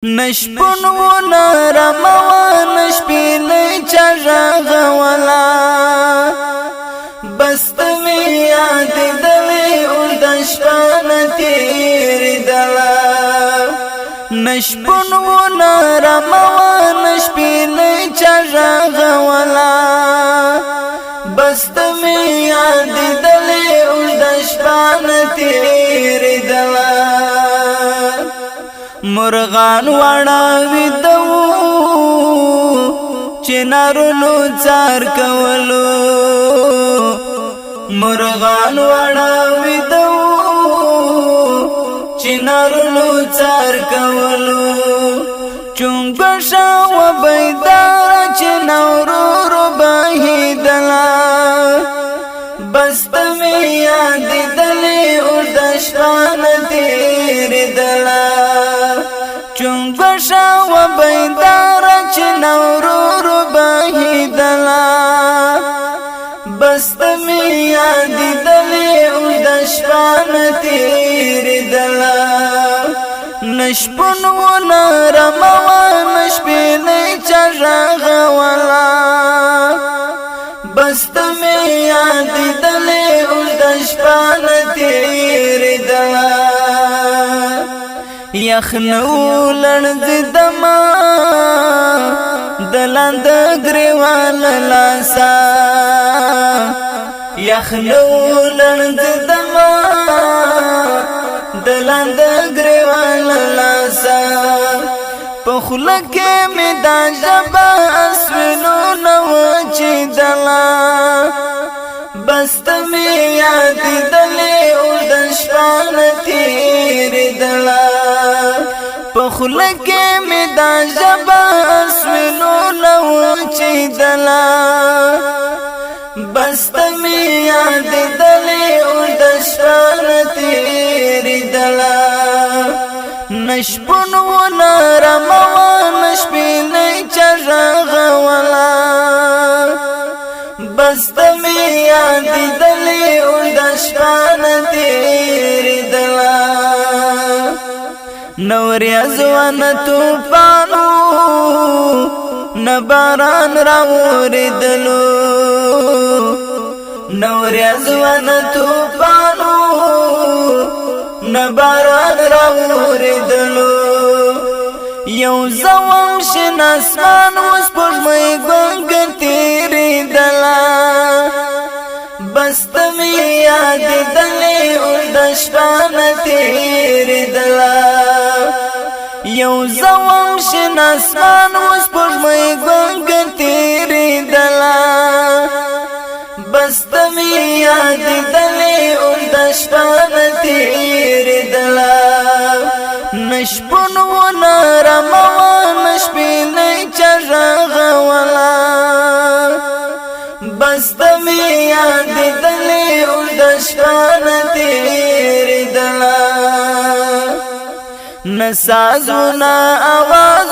نشپن و نرموا نشپیلی چغغولا بست می یاد دلی اوږده شپه تیری دلا نشپن و نرموا نشپیلی چغغولا بست می یاد دلی اوږده شپه تیری دلا مرغان وړاوي دو چنارونو څار کولو مرغان وړاوي دو چنارونو څار کولو چونګ شاو بيدار چنورو بهیدلا بست می یاد دلی او دشتان تیر دلا چونګ شاو بيدار چنورو بهیدلا بست می یاد دلی او دشتان تیر دلا نشپن و نرموا نشپیلی چغغولا بست می یاد دلی اوږده شپه تیری دلا یخنو لړزیدما د لاندې ګریوان لاسا یخنو لړزیدما د لاندې ګریوان لاسا په خوله کې مې دا ژبه اسوینو نو چې دلا بست مې یاد دلې اوږده شپه تیرې دلا په خوله کې مې دا ژبه اسوینو نو چې دلا بست مې یاد دلې اوږده شپه تیرې دلا نشپن و نرموا نشپیلی چغغولا بست می یاد دلی اوږده شپه تیری دلا نوریاز و نه طوفانو نه باران راوریدلو نوریاز و نه طوفانو نباران راوریدلو یو زوام شین اسمان وسپوږمۍ ګنګ تیری دلا بست می یاد دلی اوږده شپه تیری دلا یو زوام شین اسمان وسپوږمۍ ګنګ تیری دلا بست می یاد دلی اوږده شپه تیری دلا نشپن و نرموا نشپیلی چغغولا بست می یاد دلی اوږده شپه تیری دلا نسازو نا آواز